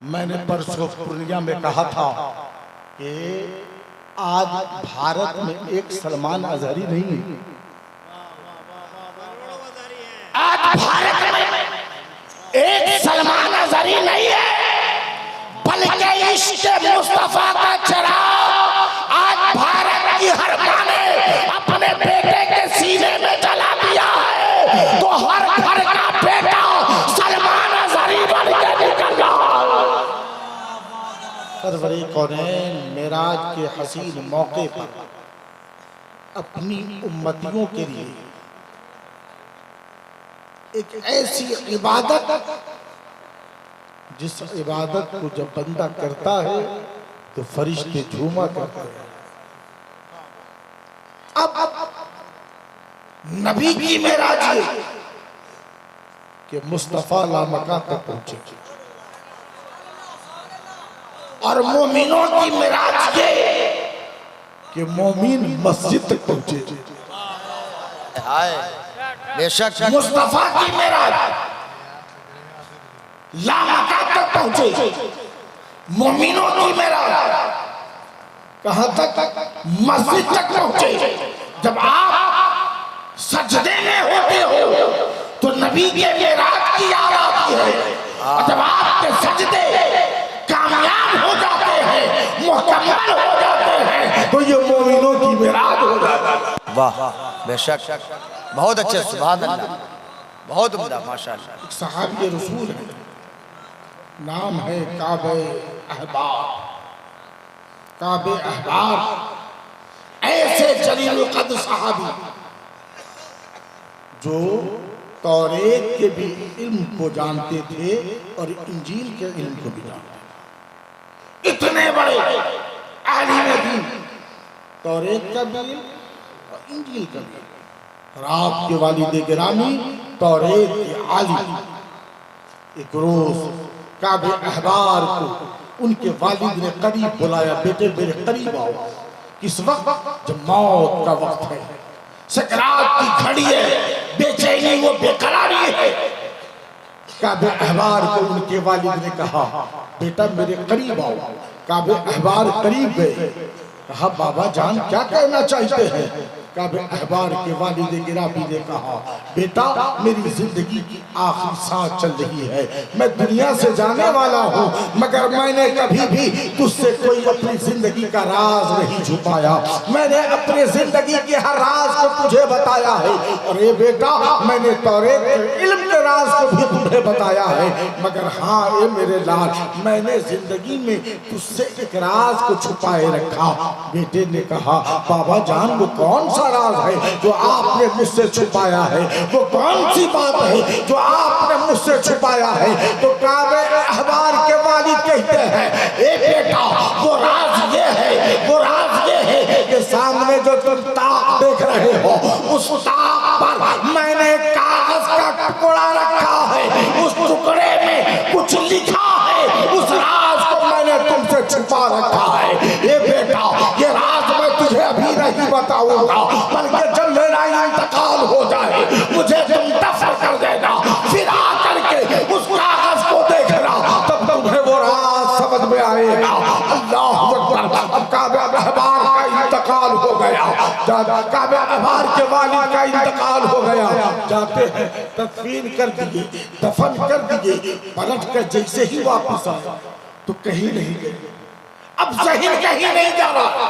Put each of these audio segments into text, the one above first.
मैंने परसों पूर्णिया में कहा था कि आज भारत में एक सलमान अजहरी नहीं है। आज भारत में एक सलमान अजहरी नहीं है, बल्कि इश्क़ मुस्तफा का चराग आज भारत की हर माँ ने अपने बेटे के सीने में जला दिया है। तो हर घर का बेटा सलमान अजहरी बन के निकल रहा है। सरवरे कौनैन मेराज के हसीन मौके पर अपनी उम्मतियों के लिए एक ऐसी इबादत, जिस इबादत को जब बंदा करता है तो फरिश्ते झूमा करते हैं। अब नबी की मेराज ये कि मुस्तफा लामका तक पहुंचे और मोमिनों की मेराज ये कि मोमिन मस्जिद तक पहुंचे। बेशक मुस्तफा की मेराज लामका तक पहुंचे, मोमिनों की मेराज कहां तक? मस्जिद तक पहुंचे। जब आप सजदे में होते हो तो नबी के मेराज की याद आती है, और जब आपके सजदे कामयाब हो जाते हैं, मुकम्मल हो जाते हैं, तो ये मोमिनों की मेराज हो जाता है। वाह बेशक बहुत अच्छे, सुभान अल्लाह, बहुत उम्दा, माशाअल्लाह। सहाबी रसूल है, नाम है काबे अहबार। काबे अहबार ऐसे जलील कद्र सहाबी जो तौरेत के भी इल्म को जानते थे और इंजील के इल्म को भी जानते थे। इतने बड़े आलिम दीन, तौरेत का भी इल्म और इंजील का भी। और आपके वालिद गिरामी तौरेत के आलिम एक रोज काबे अहबार को उनके वालिद ने करीब बुलाया, बेटे मेरे करीब आओ। किस वक्त? जब मौत का वक्त है, सकरात की घड़ी है, बेचैनी वो बेकरारी है। काबे अहबार को उनके वालिद ने कहा, बेटा मेरे करीब आओ। काबे अहबार करीब गए, कहा बाबा जान क्या कहना चाहते हैं? काबे अहबार के वालिद गिरामी ने कहा, बेटा मेरी जिंदगी की आखिरी सांस चल रही है, मैं दुनिया से जाने वाला हूँ, मगर मैंने कभी भी तुझसे कोई अपनी जिंदगी का राज नहीं छुपाया। मैंने अपनी जिंदगी के हर राज को तुझे बताया है। अरे बेटा मैंने तौरेत के इल्म के राज को भी तुझे बताया है, मगर हाँ ये मेरे लाल, मैंने जिंदगी में तुझसे एक राज को छुपाए रखा। बेटे ने कहा, बाबा जान वो कौन सा राज है जो आपने मुझसे छुपाया है? वो कौन सी बात है जो आपने मुझसे छुपाया है? तो काबे अहबार के वालिद कहते हैं, ए बेटा वो राज ये है, वो राज ये है कि सामने जो तुम ताक देख रहे हो, उस ताक पर मैंने कागज का टुकड़ा रखा है, उस टुकड़े में कुछ लिखा है, उस राज को मैंने तुमसे छुपा रखा है। ये बेटा ये राज मैं तुझे अभी नहीं बताऊंगा, बल्कि जब मेरा इंतकाल हो जाए मुझे तुम दफन कर देना, फिर आकर के उस कागज को देखना, तब तुम्हें वो राज समझ में आएगा। अल्लाह अकबर। अब काबे अहबार का इंतकाल हो गया, काबे अहबार के वालिद का इंतकाल हो गया। जाते हैं तदफीन कर दिए, दफन कर दिए, पलट कर जैसे ही वापस आया तो कहीं नहीं गए। अब ज़हन कहीं नहीं जा रहा,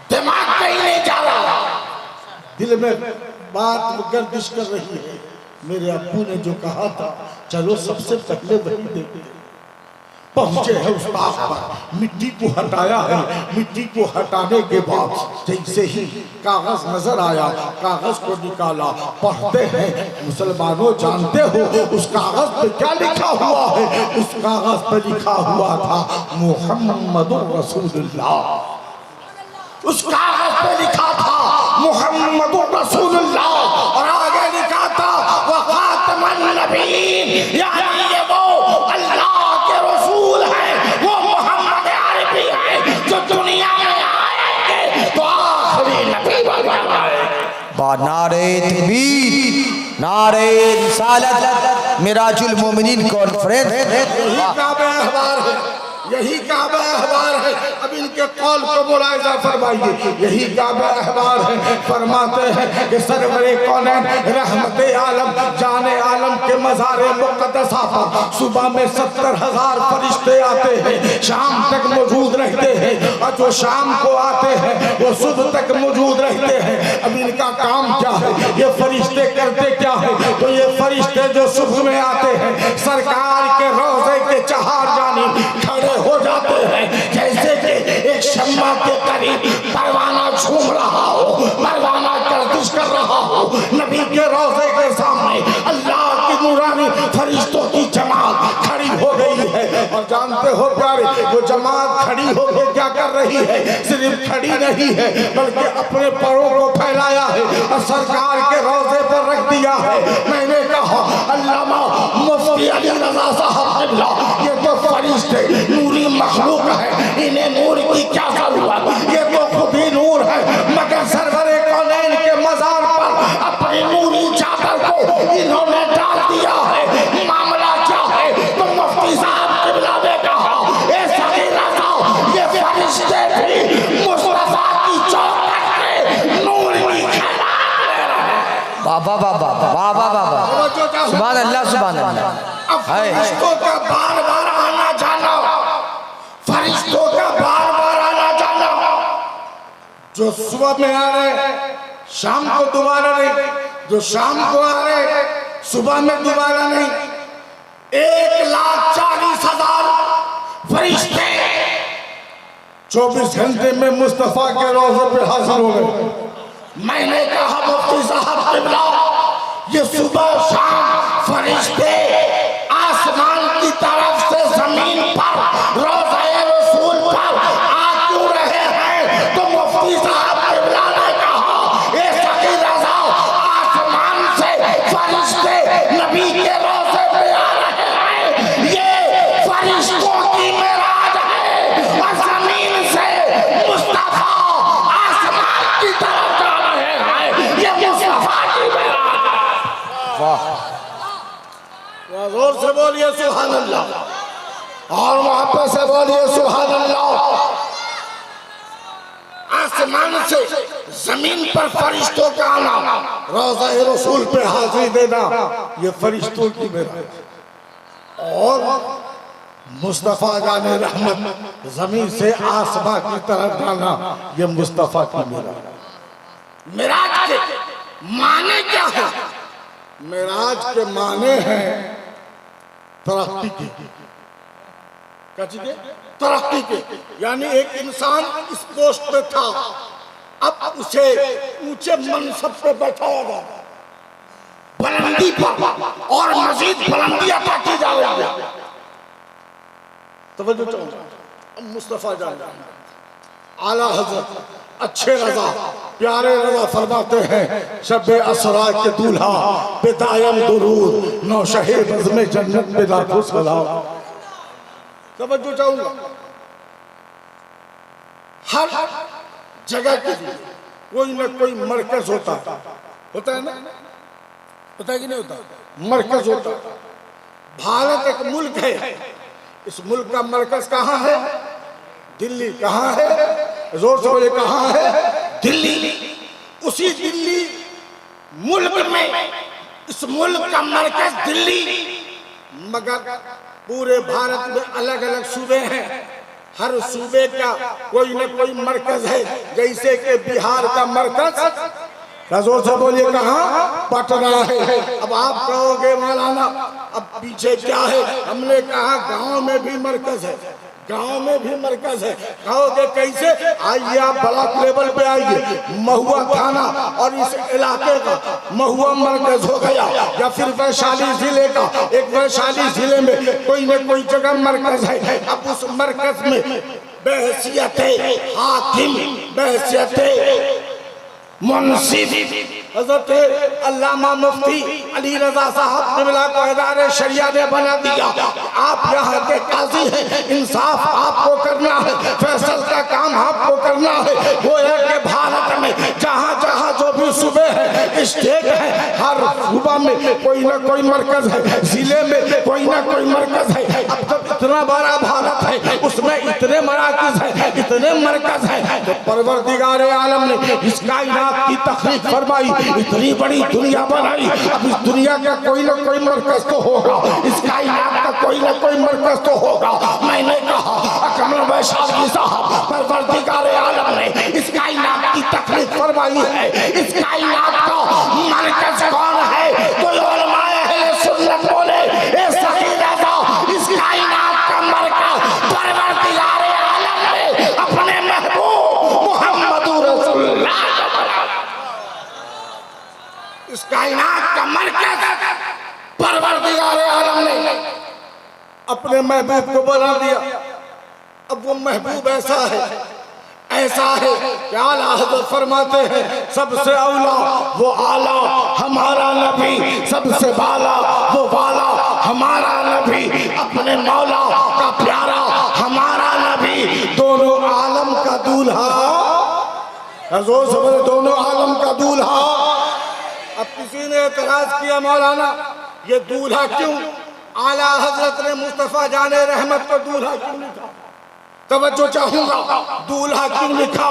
दिमाग कहीं नहीं जा रहा, दिल में बात गर्दिश कर रही है। मेरे अब्बू ने जो कहा था चलो सबसे पहले वही देखते। पहुंचे हैं उस ताक पर, मिट्टी को हटाया है। मिट्टी को हटाने के बाद जैसे ही कागज नजर आया, कागज को निकाला, पढ़ते हैं। मुसलमानों जानते हो उस कागज पे क्या लिखा हुआ है? उस कागज पे लिखा हुआ था मुहम्मदुर रसूलुल्लाह। उस कागज पे लिखा था मुहम्मदुर रसूलुल्लाह, और आगे लिखा था वह खातमुन नबीय्यीन, यानी ये वो अल्लाह के रसूल हैं, वो मोहम्मद अरबी हैं जो दुनिया में आएंगे तो आखिरी नबी बन जाएंगे। नारे तकबीर, नारे रिसालत, मिराजुल मोमिनीन कॉन्फ्रेंस। यही काबे अहबार है। यही काबा अहबार है। अब इनके कौल को मुलाहिजा फरमाइए, यही काबा अहबार है। फरमाते हैं कि सरवरे कौनैन रहमते आलम जाने आलम के मज़ारे मुक़द्दसा पर सुबह में 70,000 फरिश्ते आते हैं, शाम तक मौजूद रहते हैं, और जो शाम को आते हैं वो सुबह तक मौजूद रहते हैं। अब इनका काम क्या है, ये फरिश्ते करते क्या है? तो ये फरिश्ते जो सुबह में आते हैं सरकार के रोज़े के चहार जानिब खड़े हो जाते हैं, जैसे कि एक शम्मा के करीब परवाना झूम रहा हो, परवाना गर्दिश कर रहा हो। नबी के रोज़े के सामने अल्लाह की नूरानी फरिश्तों की जमात खड़ी हो गई है। और जानते हो प्यारे, वो जमात खड़ी होकर क्या कर रही है? सिर्फ खड़ी नहीं है बल्कि अपने पैरों को फैलाया है और सरकार के रोज़े पर रख दिया है। मैंने कहा अल्लामा मुफ्ती अली रज़ा साहब क़िबला, ये तो फरिश्ते नूरी मखलूक है, इन्हें नूर की क्या जरूरत? ये तो खुद ही नूर है, मगर सरवरे कौनैन के मज़ार पर अपनी नूरी चादर को इन्होंने डाल दिया है। मामला क्या है? तो मुफ्ती साहब क़िबला ने कहा, ए सगीरा साहब, ये फरिश्ते भी मुस्तफा की चौखट पे नूर की खैरात ले रहे हैं। बाबा बाबा बाबा बाबा, सुभान अल्लाह सुभान अल्लाह। अब फरिश्तों का बार बार आना जाना, फरिश्तों का बार बार आना जाना, जो सुबह में आ रहे शाम को दोबारा नहीं, जो शाम को आ रहे सुबह में दोबारा नहीं। 1,40,000 फरिश्ते 24 घंटे में मुस्तफा के रोज़े पे हाजिर हो गए। मैंने कहा मुफ्ती साहब क़िबला, ये सुबह शाम फरिश्ते आसमान की तरफ से जमीन पर रोज़े रसूल पर आ क्यों रहे हैं? तो मुफ्ती साहब क़िबला ने कहा, ये सगीरा साहब, आसमान से फरिश्ते नबी के रोज़े पे आ रहे हैं, ये फरिश्तों की मेराज है, और जमीन से मुस्तफा आसमान की तरफ जा रहे हैं, ये मुस्तफा की मेराज है। वाह, जोर से बोलिए सुभान अल्लाह, और मोहब्बत से बोलिए सुभान अल्लाह। आसमान से जमीन पर फरिश्तों का आना, रोज़े रसूल पे हाजिरी देना, ये फरिश्तों की मेराज। और मुस्तफा जाने रहमत जमीन से आसमां की तरफ जाना, ये मुस्तफा की मेराज। मेराज के माने क्या है? मेराज के माने हैं तरक्की के, क्या चीज़ है? तरक्की के। यानी एक इंसान इस पोस्ट पे था, अब उसे ऊंचे मनसब पे बैठाया गया, बुलंदी पर, और मजीद बुलंदी अता की जा रही है। तवज्जो चाहूंगा, मुस्तफा जान आला हज़रत अच्छे रज़ा प्यारे रज़ा फरमाते हैं, शब-ए असरा के दूल्हा बेदायम दुरूद नौशहे बज़्म जन्नत में लाखों सलाम। तवज्जो चाहूंगा, हर जगह के लिए कोई ना कोई मरकज होता है ना, होता है कि नहीं होता? मरकज होता है। भारत एक मुल्क है, इस मुल्क का मरकज कहाँ है? दिल्ली। कहाँ है? जोर से बोले, कहाँ है? दिल्ली। उसी दिल्ली मुल्क में, इस मुल्क का मरकज दिल्ली, मगर पूरे भारत में अलग अलग सूबे हैं, हर सूबे का कोई न कोई मरकज है। जैसे कि बिहार का मरकज, जोर से बोलिए, कहाँ? पटना है। अब आप कहोगे मौलाना अब पीछे क्या है? हमने कहा गांव में भी मरकज है, गांव में भी मरकज है। कहोगे कैसे? आइए आप ब्लॉक लेवल पे आइए, महुआ थाना और इस इलाके का महुआ मरकज हो गया, या फिर वैशाली जिले का एक वैशाली जिले में कोई न कोई जगह मरकज है। अब उस मरकज में बहैसियत हाकिम, बहैसियत मुंसिफ हज़रत अल्लामा मुफ्ती अली रज़ा साहब क़िबला को इदारे शरिया ने बना दिया। आप यहाँ के काजी हैं, इंसाफ आपको करना है, फैसल का काम आपको करना है। वो है कि भारत में जहाँ जहाँ जो भी सूबे हैं, स्टेट है, हर सूबा में कोई ना कोई मरकज है, जिले में कोई ना कोई मरकज है। अब जब इतना बड़ा भारत है, उस उसमें इतने मराकिज़ हैं, इतने मरकज हैं, तो परवरदिगार आलम ने इस कायनात की तखलीक फरमाई, इतनी बड़ी दुनिया बनाई। अब इस दुनिया का कोई ना कोई मरकज तो होगा, इस कायनात का कोई ना कोई मरकज तो होगा। मैंने कहा कमल वैशाली साहब, परवरदिगार आलम ने इस कायनात की तखलीक फरमाई है, इस कायनात का मरकज कौन है? कोई उलमाए अहले सुन्नत बोले ए सही रज़ा, इस कायनात का मरकज परवरदिगार आलम ने अपने महबूब मुहम्मदुर रसूलुल्लाह को बनाया। इस कायनात का मरकज परवरदिगार आलम ने अपने महबूब को बना दिया। अब वो महबूब ऐसा है कि आला हज़रत फरमाते हैं सबसे औला वो आला हमारा नबी, सबसे बाला वो बाला हमारा नबी, अपने मौला का प्यारा हमारा नबी, दोनों आलम का दूल्हा। जोर से बोले दोनों आलम का दूल्हा। अब किसी ने एतराज किया मौलाना ये दूल्हा क्यों? आला हजरत ने मुस्तफा जाने रहमत को दूल्हा क्यों लिखा? तवज्जो चाहूंगा, दूल्हा क्यों लिखा?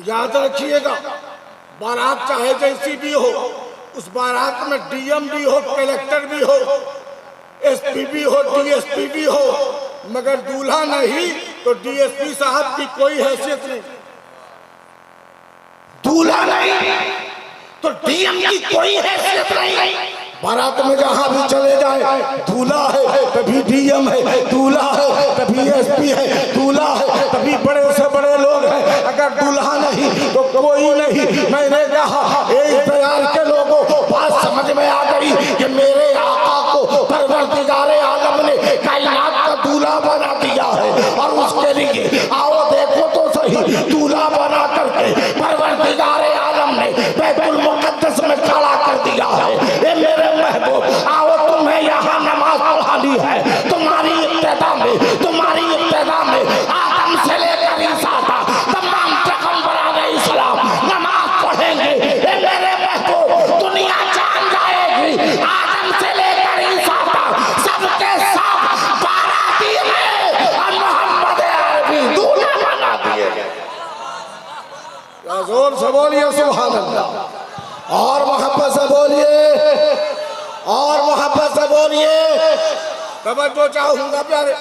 याद रखिएगा, बारात चाहे जैसी भी हो, उस बारात में डीएम भी हो, कलेक्टर भी हो, एसपी भी हो, डीएसपी भी हो, मगर दूल्हा नहीं तो डीएसपी साहब की कोई हैसियत नहीं। दूल्हा नहीं तो डीएम की कोई हैसियत नहीं। बारात में जहाँ भी चले जाए दूल्हा है तभी डीएम है, दूल्हा है तभी एसपी है, दूल्हा है तभी बड़े से बड़े लोग हैं। अगर दूल्हा नहीं तो कोई नहीं। मैंने कहा तैयार के लोगों बात समझ में आ गई कि मेरे आका को परवरदिगार आलम ने कायनात का दूल्हा बना दिया है। और उसके लिए आओ देखो तो सही, दूल्हा बना करके परवरदिगार आलम ने बैतुल मुक़द्दस में खड़ा कर दिया है। ये मेरे महबूब आओ, तुम्हें यहाँ नमाज पढ़ानी है। तुम्हारी इब्तिदा में आदम से लेकर ईसा तक तमाम पैगंबरान इस्लाम नमाज पढ़ेंगे। ये मेरे महबूब दुनिया जान जाएगी, आदम से लेकर ईसा तक सबके सब बाराती हैं और मोहम्मद अरबी दूल्हा बना दिए गए। जोर से बोलिए सुभान अल्लाह, और मोहब्बत से बोलिए, और मोहब्बत से बोलिए। तवज्जो चाहूंगा प्यारे।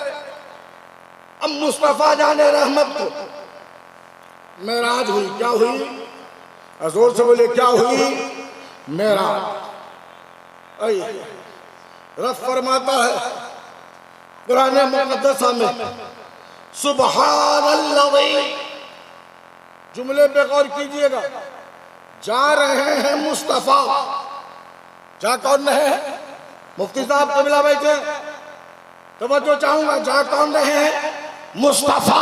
अब मुस्तफा जाने रहमत को मेराज हुई। क्या हुई? जोर से बोलिए क्या हुई? मेराज। रब फरमाता है कुरान मुक़द्दस में सुबहानल्लाह, जुमले पे गौर कीजिएगा। जा रहे हैं मुस्तफा, जा कौन रहे हैं? मुफ्ती साहब कबिला बैठे, तवज्जो चाहूंगा। जा कौन रहे हैं? मुस्तफा।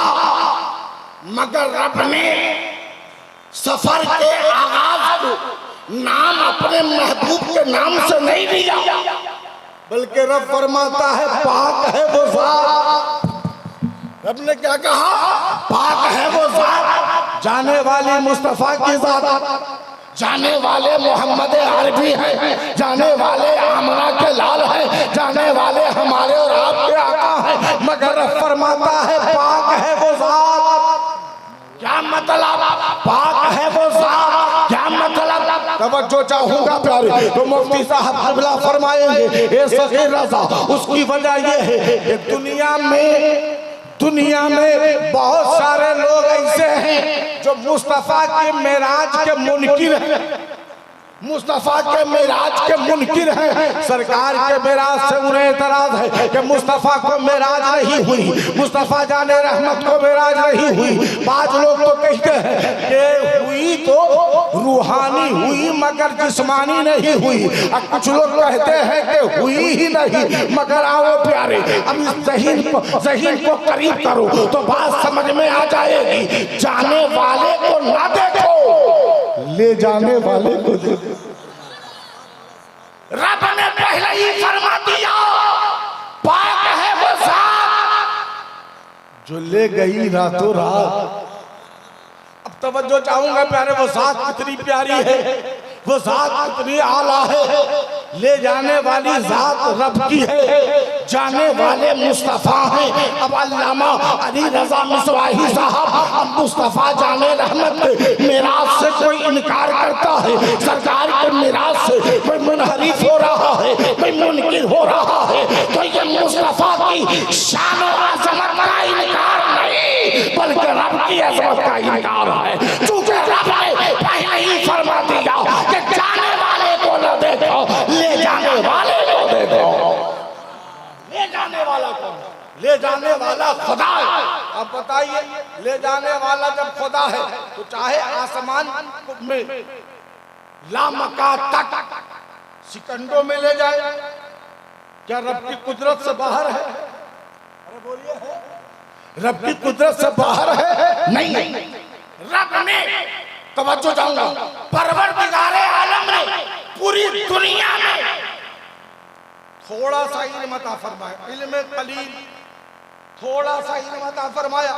मगर रब ने सफर के आगाज को नाम अपने महबूब के नाम से नहीं दिया, बल्कि रब फरमाता है पाक है वो ज़ात। रब ने क्या कहा? पाक है वो ज़ात, जाने वाली मुस्तफा की ज़ात, जाने वाले मोहम्मद अरबी हैं, जाने वाले आमना के लाल हैं, जाने वाले हमारे और आपके आका हैं। मगर फरमाता है पाक है वो ज़ात। क्या मतलब? पाक है वो ज़ात, क्या मतलब? तवज्जो चाहूंगा प्यारे। तो मुफ्ती साहब कबिला फरमाएंगे ये सगीर रज़ा, उसकी वजह ये है कि दुनिया में बहुत सारे लोग ऐसे हैं जो मुस्तफा के मेराज के मुनकिर हैं, मुस्तफा के मेराज के मुनकिर हैं। सरकार के मेराज से उन्हें एतराज है कि मुस्तफा को मेराज नहीं हुई, मुस्तफा जाने रहमत को मेराज नहीं हुई। बाज लोग तो कहते हैं कि हुई तो रूहानी हुई मगर जिस्मानी नहीं हुई, और कुछ लोग कहते हैं कि हुई ही नहीं। मगर आओ प्यारे, अब इस ज़हीन को करीब करो तो बात समझ में आ जाएगी। जाने वाले को ना देखो, ले जाने वाले को देखो। रब ने पहले ही फरमा दिया पाक है वो ज़ात जो ले गई रातों रात। अब तवज्जो चाहूंगा प्यारे, वो ज़ात कितनी प्यारी है, वो ज़ात कितनी आला है। ले जाने वाली जात रब की है, जाने वाले मुस्तफ़ा हैं। अब अल्लामा अली रजा मिसवाही साहब अब मुस्तफ़ा जाने रहमत मिराज से कोई इनकार करता है, सरकार के मिराज से कोई मुनहरिफ हो रहा है, कोई मुनकिर हो रहा है, तो ये मुस्तफ़ा की शान और अज़मत का इनकार नहीं बल्कि रब की अज़मत का इनकार है। क्योंकि रब ने पहले ही फरमा दिया कि जाने वाले को न देखो, ले जाने वाले को देखो। ले जाने वाला कौन? ले जाने वाला खुदा है। अब बताइए, ले जाने वाला जब खुदा है तो चाहे आसमान में लामका तक सिकंडों में ले जाए, क्या रब की कुदरत से बाहर है? अरे बोलिए, रब की कुदरत से बाहर है? नहीं, रब ने, तवज्जो चाहूंगा, परवरदिगारे आलम ने पूरी दुनिया में थोड़ा सा इल्म अता फरमाया, इल्म कलील, थोड़ा सा इल्म अता फरमाया।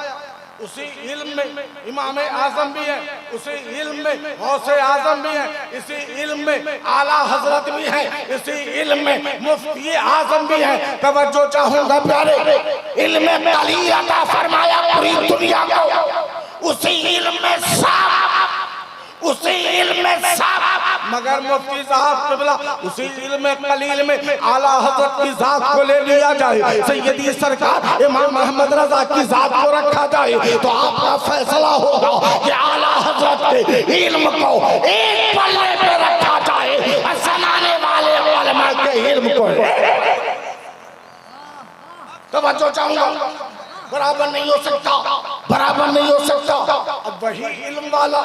उसी इल्म में इमाम आजम भी है, उसी इल्म में गौसे आजम भी है, इसी इल्म में आला हजरत भी है, इसी इल्म में मुफ्ती आजम भी है। तवज्जो चाहूंगा प्यारे, इल्म में कलील अता फरमाया पूरी दुनिया को, उसी इल्म में साफ, उसी इल्म में साफ, मगर मुफ्ती साहब क़िबला उसी इल्म कलील में आला हजरत की जात को ले लिया जाए, सैयदी सरकार इमाम मोहम्मद रजा की जात को रखा जाए, तो आपका फैसला होगा कि आला हजरत के इल्म को एक पल्ले पे रखा जाए और जमाने वाले उलमा के इल्म को तवज्जो चाहूंगा, बराबर नहीं हो सकता, बराबर नहीं हो सकता। अब वही इल्म वाला,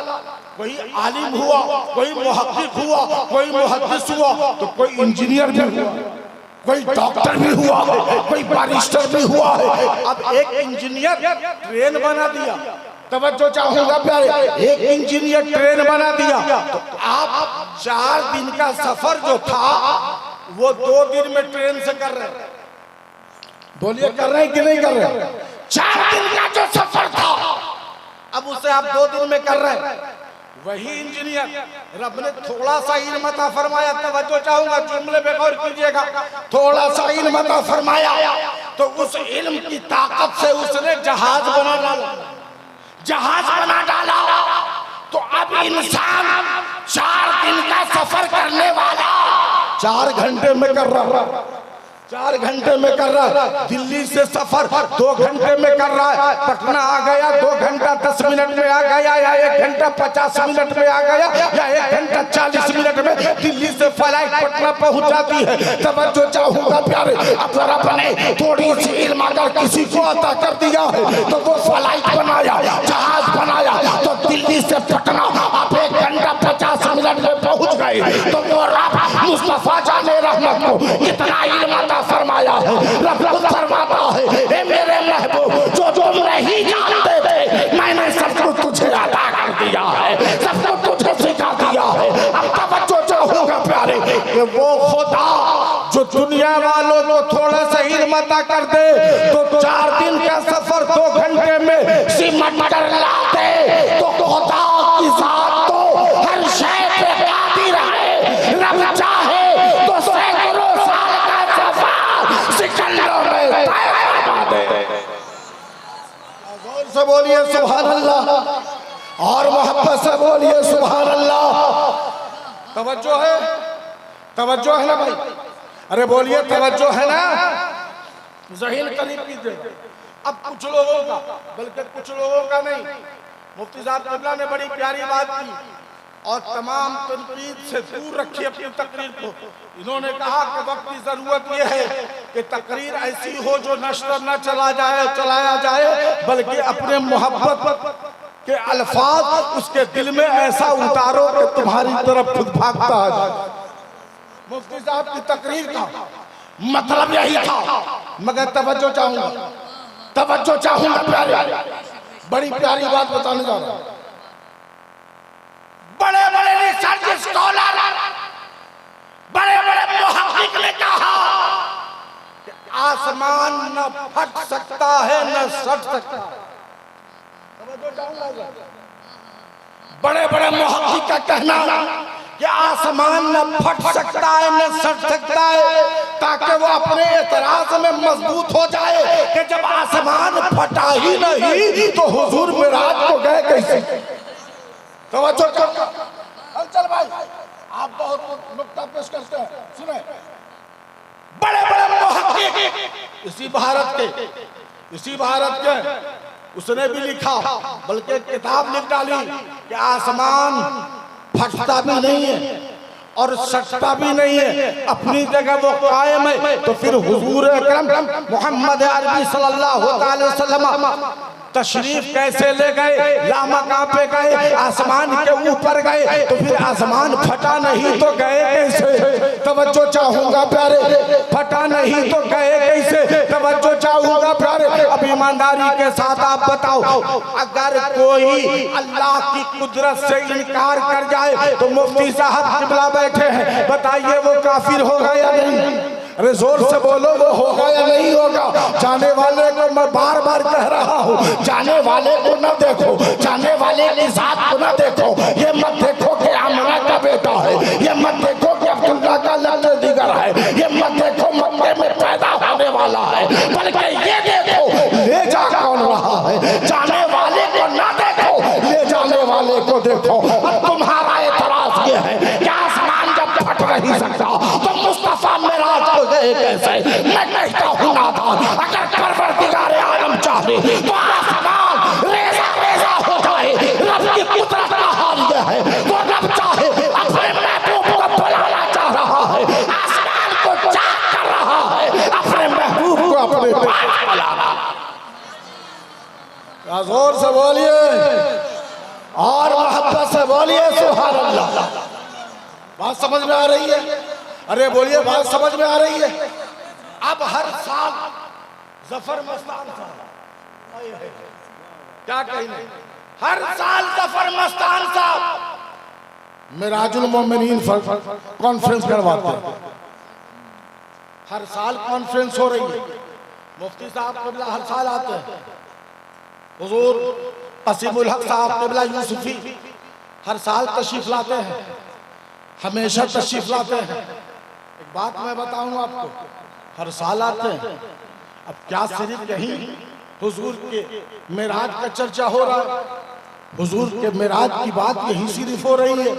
कोई आलिम हुआ, कोई मुहक्किक हुआ, कोई मुहद्दिस हुआ, तो कोई इंजीनियर भी हुआ, कोई डॉक्टर भी हुआ है, कोई बैरिस्टर भी हुआ है। अब एक इंजीनियर ट्रेन बना दिया, तवज्जो चाहूंगा प्यारे, एक इंजीनियर ट्रेन बना दिया, तो आप 4 दिन का सफर जो था वो 2 दिन में ट्रेन से कर रहे हैं। बोलिए, कर रहे हैं कि नहीं कर रहे? 4 दिन का जो सफर था अब उसे आप 2 दिन में कर रहे हैं। वही इंजीनियर रब ने थोड़ा सा इल्म अता फरमाया, तवज्जो चाहूंगा, जुमले पे गौर कीजिएगा, थोड़ा सा इल्म अता फरमाया तो उस इल्म की ताकत से उसने जहाज बना डाला, जहाज बना डाला। तो अब इंसान 4 दिन का सफर करने वाला 4 घंटे में कर रहा, 4 घंटे में कर रहा है। दिल्ली से सफर 2 घंटे में कर रहा है, पटना आ गया 2 घंटा 10 मिनट में आ गया, या 1 घंटा 50 मिनट में आ गया, या 1 घंटा 40 मिनट में दिल्ली से फ्लाइट पटना पहुंच जाती है। तवज्जो चाहूंगा प्यारे, अगर अपने थोड़ी सी इल्म अगर किसी को अता कर दिया है तो वो फ्लाइट बनाया, जहाज बनाया, तो दिल्ली से पटना आप 1 घंटा 50 मिनट में पहुंच गए। तो वो रब मुस्तफा जाने रहमत को इतना इल्म अता फरमाया है, रब फरमाता है, ए मेरे महबूब जो तुम नहीं जानते थे मैंने सब कुछ तुझे अता कर दिया है, सब कुछ तुझे सिखा दिया है। अब तवज्जो चाहूंगा प्यारे, कि वो खुदा जो दुनिया वालों को थोड़ा सा इल्म अता कर दे तो 4 दिन का सफर 2 घंटे में सिमट कर लाते, तो खुदा की जात तो हर शय पे कादिर है। रब चाहे तो सैकड़ों साल का सफर सिकंदरों में तय करवा दे। गौर से बोलिए सुभान अल्लाह, और मोहब्बत से बोलिए सुभान अल्लाह। तवज्जो है, तवज्जो है ना भाई? अरे बोलिए, तवज्जो है ना? ज़हीन करीब कीजिए। अब कुछ लोगों का, बल्कि कुछ लोगों का नहीं, मुफ्ती साहब क़िबला ने बड़ी प्यारी बात की और तमाम तनकीद से दूर रखी अपनी तकरीर को। इन्होंने कहा कि वक्त की जरूरत यह है कि तकरीर ऐसी हो जो नश्र न चलाया जाए, बल्कि अपने मोहब्बत के अल्फाज उसके दिल में ऐसा उतारो कि तुम्हारी तरफ खुद भागता है। मुफ्ती साहब की तकरीर का मतलब यही था। मगर तवज्जो चाहूंगा, तवज्जो चाहूंगा प्यारे, बड़ी प्यारी बात बताने जा रहा हूं। बड़े बड़े रिसर्च स्कॉलर, बड़े बड़े मुहक्किक ने कहा कि आसमान न फट सकता है न सट सकता है। बड़े बड़े मुहक्किक का कहना कि ये आसमान न फट सकता है न सट सकता है, ताकि वो अपने एतराज में मजबूत हो जाए कि जब आसमान फटा ही नहीं तो हुजूर मिराज को गए कैसे। तवज्जो कर, चल भाई आप बहुत नुक्ता पेश करते हैं, सुने। बड़े बड़े मुहक्किक इसी भारत के उसने भी लिखा, बल्कि किताब लिख डाली कि आसमान फटता भी नहीं है और सटता भी नहीं है, अपनी जगह वो कायम है। तो फिर हुजूर अकरम मोहम्मद अरबी सल्लल्लाहु अलैहि वसल्लम तशरीफ कैसे ले गए, लामका पे गए, आसमान के ऊपर गए, तो फिर आसमान फटा नहीं तो गए कैसे। तवज्जो चाहूंगा प्यारे, फटा नहीं तो गए कैसे। तवज्जो चाहूंगा प्यारे, अब ईमानदारी के साथ आप बताओ, अगर कोई अल्लाह की कुदरत से इनकार कर जाए तो मुफ्ती साहब किबला बैठे हैं, बताइए वो काफिर होगा या नहीं। अरे जोर से बोलो, वो होगा या नहीं होगा। जाने वाले को मैं बार बार कह रहा हूँ, जाने वाले को न देखो, जाने वाले की जात को न देखो। ये मत देखो कि आमना का बेटा है, ये मत देखो कि अब्दुल्ला का लफ्ज़ दिगर है, ये मत देखो मक्के में पैदा होने वाला है, बल्कि ये देखो ले जा कौन रहा है। जाने वाले को न देखो, ले जाने वाले को देखो। अब तुम्हारा एतराज ये है कि आसमान जब फट नहीं सकता तो मुस्तफा मेराज को गए कैसे। मैं कहता हूँ नादान, अगर परवरदिगार आलम चाहे तो आसमान रेजा रेजा हो जाए। रब की कुदरत का हाल यह है, वो रब चाहे अपने महबूब को बुलाना चाह रहा है, आसमान को चाक कर रहा है, अपने महबूब को अपने पास बुलाना। जोर से बोलिए और मोहब्बत से बोलिए सुभान अल्लाह। बात समझ में आ रही है? अरे बोलिए, बात समझ में आ रही है? अब हर साल जफर मस्तान साहब क्या कहेंगे, हर साल जफर मस्तान साहब मिराजुल मोमिनीन कॉन्फ्रेंस करवाते हैं। हर साल कॉन्फ्रेंस हो रही है, मुफ्ती साहब क़िबला हर साल आते हैं, हुजूर असीमुल हक साहब क़िबला यूसुफी हर साल तशरीफ लाते हैं, हमेशा तशरीफ लाते हैं। एक बात मैं बताऊं आपको, हर साल आते हैं। अब क्या सिर्फ यही हुजूर के मेराज का चर्चा हो रहा है, हुजूर के मेराज की बात यही सिर्फ हो रही है,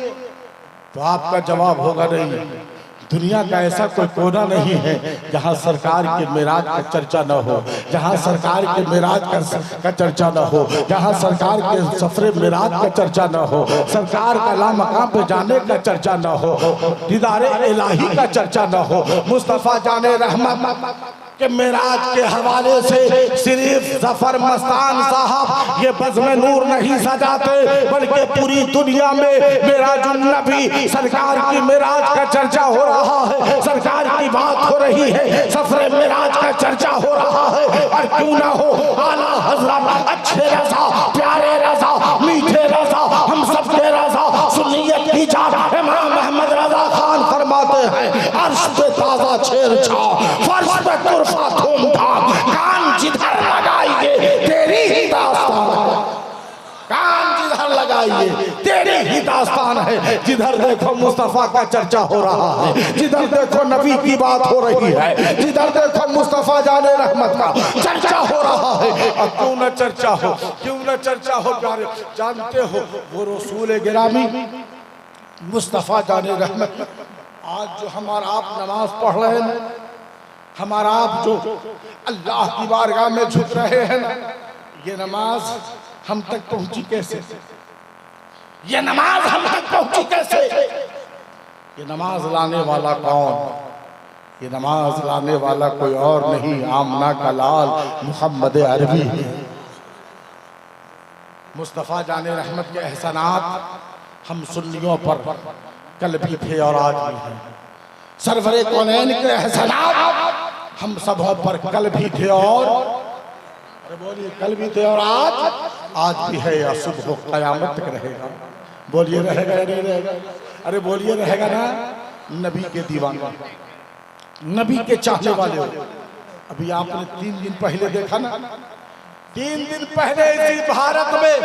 तो आपका जवाब होगा नहीं। दुनिया का ऐसा कोई कोना नहीं है जहां सरकार के मेराज का चर्चा न हो, जहां सरकार के मेराज का चर्चा न हो, जहां सरकार के सफरे मेराज का चर्चा न हो, सरकार का लामकाम पे जाने का चर्चा न हो, दीदारे इलाही का चर्चा न हो, मुस्तफा जाने रहमत के मेराज के हवाले से सिर्फ जफर मस्तान साहब ये बज़्म नूर नहीं सजाते, बल्कि पूरी दुनिया में मेराजुन नबी सरकार की मेराज का चर्चा हो रहा है, सरकार की बात हो रही है, सफरे मेराज का चर्चा हो रहा है। और क्यों ना हो, आला हज़रत अच्छे रज़ा, प्यारे रज़ा, मीठे रज़ा, हम सबके रज़ा, सुन्नियत की जान इमाम अहमद रज़ा खान फरमाते हैं, अर्श पे ताज़ा छेड़छाड़, फर्श पे तुरफा धूमधाम, कान जिधर लगाइए तेरी ही दास्तान है, कान जिधर लगाइए तेरी ही दास्तान है। जिधर देखो मुस्तफा का चर्चा हो रहा है, जिधर देखो नबी की बात हो रही है, जिधर देखो मुस्तफा जाने रहमत का चर्चा हो रहा है। और क्यों न चर्चा हो, क्यों न चर्चा हो प्यारे, जानते हो वो रसूल गिरामी मुस्तफा जाने रहमत, आज जो हमारा आप नमाज पढ़ रहे हैं, हमारा आप जो अल्लाह की बारगाह में झुक रहे हैं, ये नमाज हम तक पहुंची कैसे? ये नमाज हम तक पहुंची कैसे? ये नमाज लाने वाला कौन? ये नमाज लाने वाला कोई और नहीं, आमना का लाल मोहम्मद अरबी है। मुस्तफ़ा जाने रहमत के एहसानात हम सुन्नियों पर कल भी थे और आज भी हैं। सरवरे कौनैन के एहसानात हम सबों पर कल भी थे और बोलिए कल भी थे और आज भी है, या सुबह क़यामत तक रहेगा। बोलिए रहेगा या नहीं रहेगा? अरे बोलिए रहेगा ना। नबी के दीवाना, नबी के चाहने वाले हो। अभी आपने 3 दिन पहले देखा ना, 3 दिन पहले इसी भारत में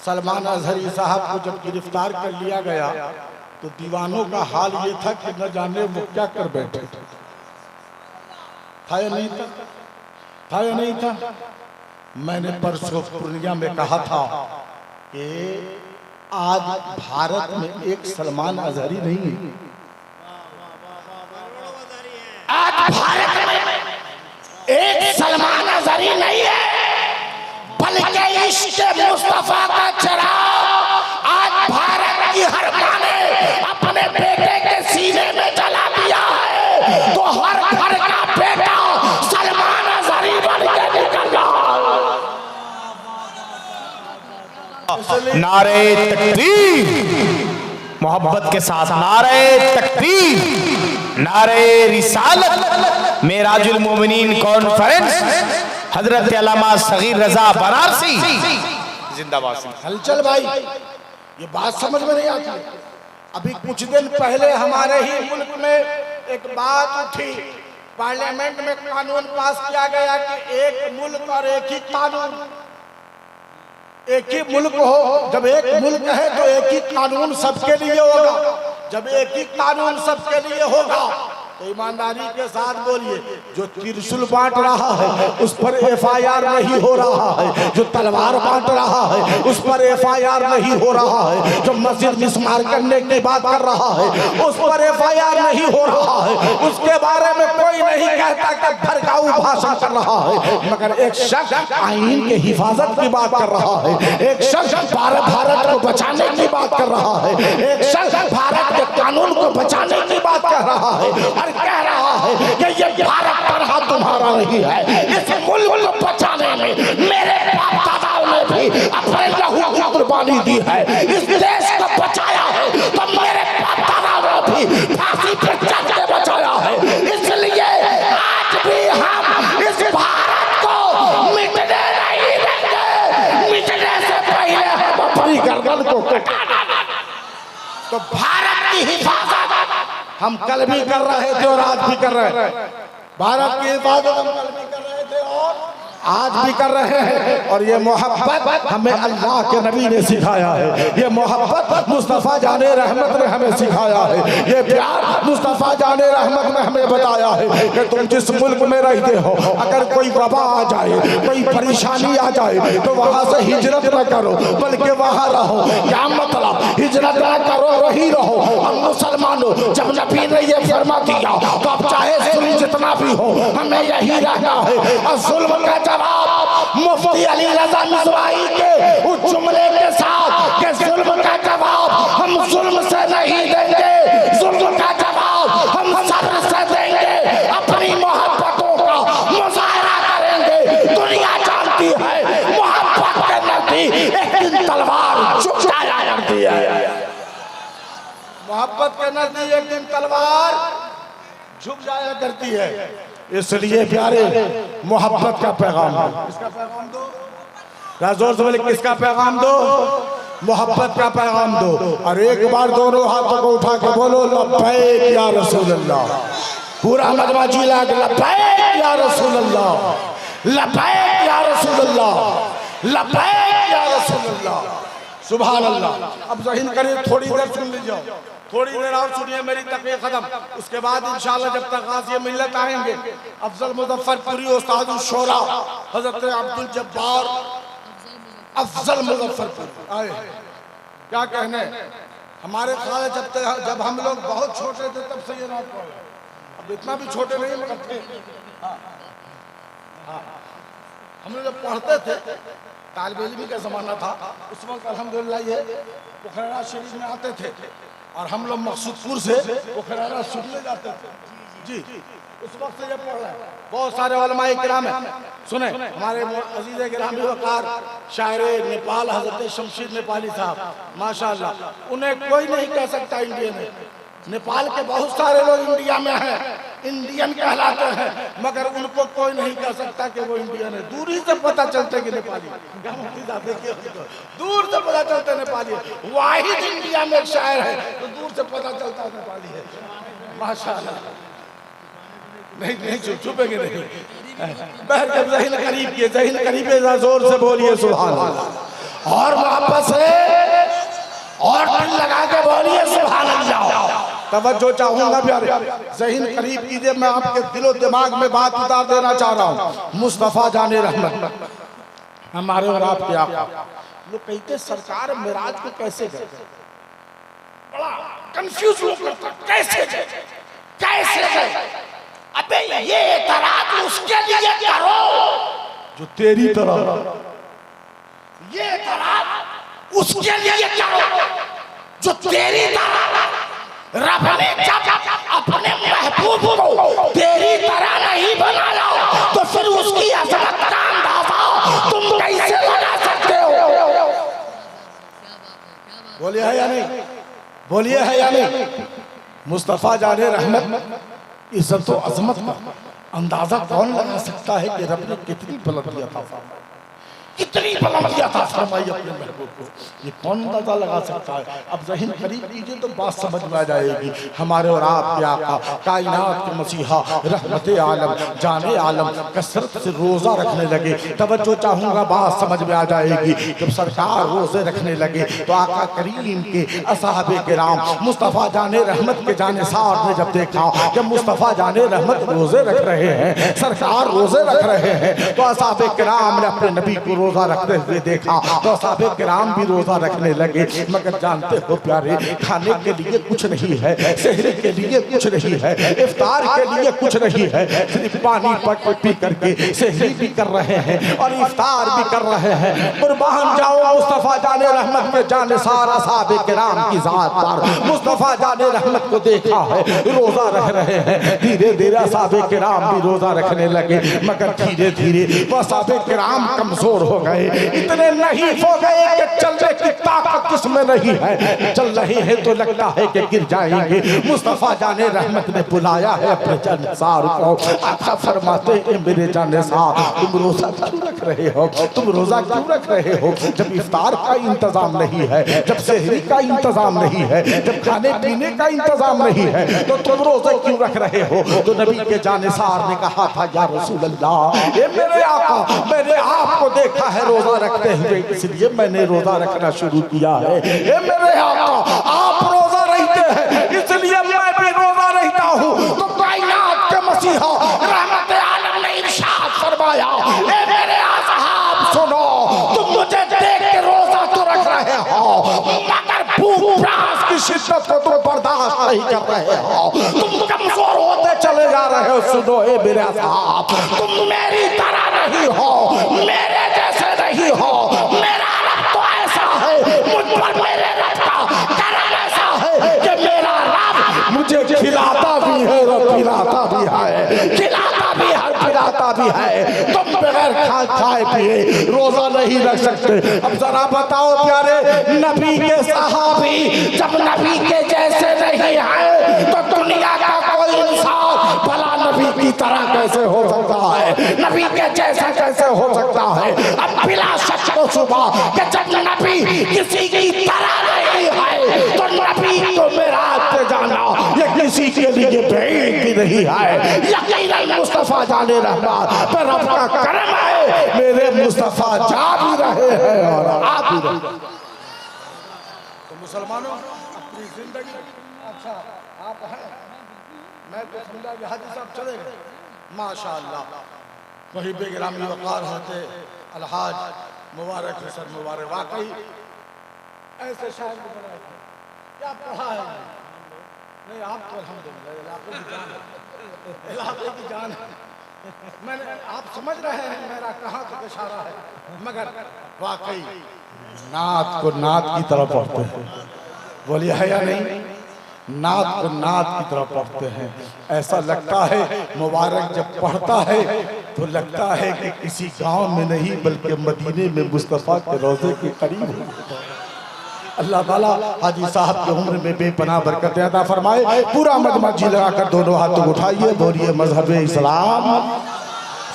सलमान अजहरी साहब को जब गिरफ्तार कर लिया गया तो दीवानों का हाल ये था कि न जाने वो क्या कर बैठे था या नहीं था, था या नहीं था। मैंने परसों पूर्णिया में कहा था कि आज भारत में एक सलमान अजहरी नहीं है। आज भारत में एक सलमान अजहरी नहीं है, बल्कि इश्क़ मुस्तफा का चराग आज भारत की हर माँ ने अपने बेटे के सीने में जला दिया है। तो हर घर का बेटा सलमान अजहरी बन के निकल रहा है। नारे तकबीर, मोहब्बत के साथ नारे तकबीर, नारे रिसालत, मेराजुल मोमिनीन कॉन्फ्रेंस, हजरत अल्लामा सगीर रजा बनारसी जिंदाबाद। हलचल भाई, ये बात समझ में नहीं आती। अभी कुछ दिन पहले हमारे ही मुल्क में एक बात उठी, पार्लियामेंट में कानून पास किया गया कि एक मुल्क और एक ही कानून, एक ही मुल्क हो। जब एक मुल्क है तो एक ही कानून सबके लिए होगा। जब एक ही कानून सबके लिए होगा तो ईमानदारी के साथ बोलिए, जो त्रिशूल बांट रहा है उस पर एफआईआर नहीं हो रहा है, जो तलवार बांट रहा है उस पर एफआईआर नहीं हो रहा है, जो मस्जिद मिस्मार करने की बात कर रहा है उस पर एफआईआर नहीं हो रहा है, उसके बारे में कोई नहीं कहता कि भड़काऊ भाषण कर रहा है। मगर एक शख्स आईन के हिफाजत की बात कर रहा है, एक शख्स भारत को बचाने की बात कर रहा है, एक शख्स भारत के कानून को बचाने की बात कर रहा है, कह रहा है कि ये भारत तरह तुम्हारा नहीं है। इस मुल्क को बचाने में मेरे बाप दादाओं ने भी अपने लहू की कुर्बानी दी है। इस देश को बचाया है तो मेरे बाप दादाओं ने भी फांसी पर चढ़ के बचाया है। इसलिए आज भी हम इस भारत को मिटने नहीं देंगे। मिटने से पहले हम अपनी गर्दन को कटा देंगे। तो भारत की हिफाजत हम कल भी कर रहे थे और आज भी कर रहे हैं। भारत की हिफाजत हम कल भी कर रहे थे और आज भी कर रहे हैं। और ये मोहब्बत हमें अल्लाह के नबी ने सिखाया है, ये मोहब्बत मुस्तफ़ा जाने रहमत ने हमें सिखाया है, ये प्यार मुस्तफ़ा जाने रहमत ने हमें बताया है कि तुम जिस मुल्क में रहते हो अगर कोई वबा आ जाए, कोई परेशानी आ जाए तो वहाँ से हिजरत न करो बल्कि वहाँ रहो। क्या मतलब? हिजरत न करो, वही रहो। हम मुसलमानों जब नबी ने ये फरमा दिया तो अब चाहे जुल्म जितना भी हो हमें यही रहना है। और जुल्म का जवाब मुफ्ती अली रजा मिज़वाई के उस जुमले के साथ कि जुल्म का जवाब हम जुल्म से नहीं देंगे, जुल्म का जवाब हम सब्र से देंगे। अपनी मोहब्बतों का मुजाहरा करेंगे। दुनिया जानती है मोहब्बत के नजदीक एक दिन तलवार झुक जाया करती है। मोहब्बत के नजदीक एक दिन तलवार झुक जाया करती है। इसलिए प्यारे मोहब्बत का पैगाम दो। किसका पैगाम दो? जोर से बोले, किसका पैगाम दो? मोहब्बत का पैगाम दो। और एक बार दोनों हाथों को उठा के बोलो लब्बैक या रसूल अल्लाह। पूरा मजमा जिला के लब्बैक या रसूल अल्लाह, लब्बैक या रसूल अल्लाह, लब्बैक या रसूल अल्लाह। सुभान अल्लाह। अब ज़हीन करिए, थोड़ी देर सुन लीजिए, थोड़ी देर और सुनिए, मेरी तकरीर खत्म। उसके बाद इंशाअल्लाह जब तक गाज़ी मिल्लत आएंगे, अफजल मुज़फ्फरपुरी उस्ताद शोरा हजरत अब्दुल जब्बार अफजल मुज़फ्फरपुरी आए। क्या कहने, हमारे ख्याल जब हम लोग बहुत छोटे थे तब से ये नात पढ़े। अब इतना भी छोटे नहीं मगर थे। हम लोग जब पढ़ते थे, तालिब इल्मी का ज़माना था, उस वक्त अल्हम्दुलिल्लाह ये पोखराना शरीफ में आते थे और हम लोग मकसूदपुर से पोखराना सुनने जाते थे। जी, उस वक्त से ये पढ़ रहे हैं। बहुत सारे उलमाए किराम हैं। सुने, हमारे अजीज़ गिरामी वक़ार शायर नेपाल हज़रत शमशीर नेपाली साहब माशाअल्लाह, उन्हें कोई नहीं कह सकता इंडियन है। नेपाल के बहुत सारे लोग इंडिया में हैं, इंडियन कहलाते हैं, मगर उनको कोई नहीं कह सकता कि वो इंडियन है। दूरी से पता चलता है कि नेपाली, दूर से पता चलता है नेपाली है। वाहिद इंडिया में एक शायर है तो दूर से पता चलता है नेपाली है। माशाअल्लाह। नहीं छुपेंगे नहीं। बहर जब ज़हीन करीब किए, ज़हीन करीब जोर से बोलिए सुभान अल्लाह। और वापस है और दिल लगा के बोलिए सुभान अल्लाह। तवज्जो चाहूंगा प्यारे, ज़हन करीब कीजिए, मैं आपके दिलो दिमाग में बात उतार देना चाह रहा हूँ। मुस्तफ़ा जाने रहमत हमारे और आपके आका, लोग कहते सरकार मिराज को कैसे गए, बड़ा कंफ्यूज लोग करते कैसे गए कैसे गए। अबे ये एतराज उसके लिए करो जो तेरी तरह, ये एतराज उसके लिए करो जो तेरी तरह। रब ने जब अपने महबूब को तेरी तरह नहीं बनाया तो फिर उसकी अजमत का अंदाजा तुम कैसे लगा सकते हो? बोलिए है या नहीं, बोलिए है या नहीं। मुस्तफ़ा जाने रहमत, इज्जत तो अजमत का अंदाजा कौन लगा सकता है कि रब ने कितनी बुलंदी अता फरमाई, कितनी बुलंदी अता फरमाई अपने महबूब को, ये कौन अंदाजा लगा सकता है? अब ज़हन करीब कीजिए तो बात समझ में आ जाएगी। हमारे और आपके आका कायनात के मसीहा रहमते आलम जाने आलम कसरत से रोज़ा रखने लगे। तवज्जो चाहूँगा, बात समझ में आ जाएगी। जब सरकार रोज़े रखने लगे तो आका करीम के असहाबे किराम मुस्तफ़ा जाने रहमत के जाने सार ने जब देखा जब मुस्तफ़ा जाने रहमत रोज़े रख रहे हैं, सरकार रोज़े रख रहे हैं, तो असहाबे किराम ने अपने नबी को रोज़ा रखते हुए देखा तो असहाबे किराम भी रोज़ा रखने लगे। मगर जानते हो प्यारे, खाने के लिए कुछ नहीं है, सहरे के लिए कुछ नहीं है, इफ्तार के लिए कुछ नहीं है, सिर्फ पानी पट पी करके सहरी भी कर रहे हैं और इफ्तार भी कर रहे हैं। कुर्बान जाओ मुस्तफ़ा जाने रहमत के जाने सारा असहाबे किराम की ज़ात पर मुस्तफ़ा जाने रहमत को देखा है रोज़ा रख रहे हैं। धीरे धीरे असहाबे किराम भी रोज़ा रखने लगे, मगर धीरे धीरे वो असहाबे किराम कमजोर हो गए, इतने नहीं हो गए कि चलने की ताकत किसमें नहीं है, चल रहे हैं तो लगता है कि गिर जाएंगे। मुस्तफ़ा जाने रहमत ने बुलाया है अपने जानसार को। आका फरमाते हैं मेरे जानसार, तुम रोज़ा क्यों रख रहे हो, तुम रोज़ा क्यों रख रहे हो? जब इफ्तार का इंतजाम नहीं है, जब सहरी का इंतजाम नहीं है, जब खाने पीने का इंतजाम नहीं है, तो तुम रोज़े क्यों रख रहे हो? तो नबी के जानसार ने कहा था या रसूल अल्लाह, ये मेरे आका, मैंने आपको देखा है रोज़ा रखते हुए, इसलिए मैंने रोज़ा रखना शुरू किया है। ये मेरे आका, आप रोज़ा रहते हैं इसलिए मैं भी रोज़ा रहता हूँ। तो कायनात के मसीहा रहमत आलम ने इरशाद फरमाया, ए मेरे असहाब सुनो, तुम मुझे देख के रोज़ा तो रख रहे हो, मगर भूख प्यास की शिद्दत को तुम बर्दाश्त नहीं कर रहे हो, तुम कमजोर होते चले जा रहे हो। सुनो ए मेरे असहाब, तुम मेरी तरह नहीं हो, मेरे जैसे नहीं हो। मेरा रब तो ऐसा है, मुझ पर मेरे रब का करम ऐसा है कि मेरा रब मुझे खिलाता भी है और पिलाता भी है, खिलाता भी है पिलाता भी है। तुम बगैर खाए पिए रोज़ा नहीं रख सकते। अब जरा बताओ प्यारे, नबी के सहाबी जब नबी के जैसे नहीं है तो दुनिया का कोई इंसान भला नबी की तरह कैसे हो सकता है, नबी के जैसा कैसे हो सकता है? अब बिला शक को सुबह कि जब नबी किसी की तरह नहीं है तो नबी को मेराज पे जाना ये किसी के लिए भेद भी नहीं है। यकीनन मुस्तफ़ा जाने रहमत पर रब का करम है, मेरे मुस्तफ़ा जा भी रहे हैं और आ भी रहे हैं। तो मुसलमानों अपनी जिंदगी, अच्छा आप हैं, मैं तो समझा कि हाजी साहब चले गए, माशाअल्लाह। वही बेगरामी वक़ार होते अलहाज मुबारक हसन मुबारक, वाकई ऐसे शायर को बनाए क्या पढ़ा है? नहीं आप तो अल्हम्दुलिल्लाह इलाके की जान है। मैंने आप समझ रहे हैं मेरा कहाँ तक इशारा है, मगर वाकई नात को नात की तरफ पढ़ते हैं। बोलिए है या नहीं? नात को नात की तरफ पढ़ते हैं। ऐसा लगता है मुबारक जब पढ़ता है तो लगता है कि किसी गांव में नहीं बल्कि मदीने में मुस्तफ़ा के रोज़े के करीब हो। अल्लाह ताला हाजी साहब की उम्र में बेपनाह बरकत अता फरमाए। पूरा मजमा जी लगाकर दोनों हाथों उठाइए, बोलिए मजहब इस्लाम,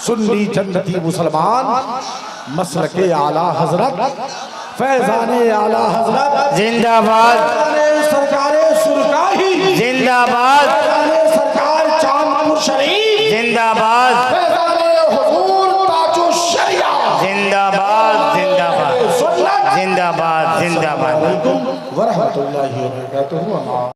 सुन्नी जन्नती मुसलमान, मसलके आला हजरत, फैजाने आला हजरत जिंदाबाद, सरकारे सुरकाही जिंदाबाद, सरकार चांदपुर शरीफ जिंदाबाद, फैजाने हुजूर ताजो शरिया जिंदाबाद जिंदाबाद जिंदाबाद जिंदाबाद वरहमतुल्लाहि व बरकातुहू।